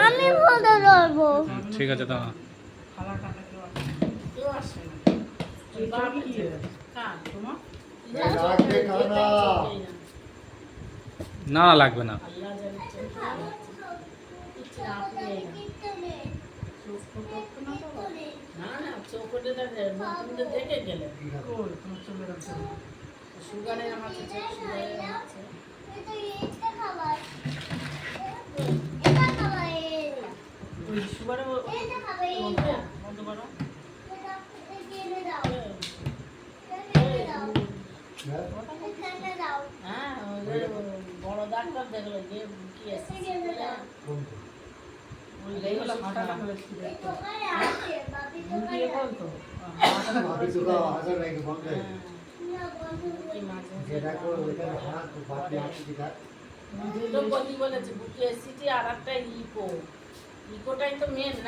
আমি বলতে পারবো। ঠিক আছে দাঁড়া। না না লাগবে না। সুগারের আমার সুগারের আছে সুগারে বন্ধ করো। হ্যাঁ বড় ডাক্তার দেখলো যে কি আছে বলেছে বুকে সিটি আর একটা ইকোটাই তো মেন।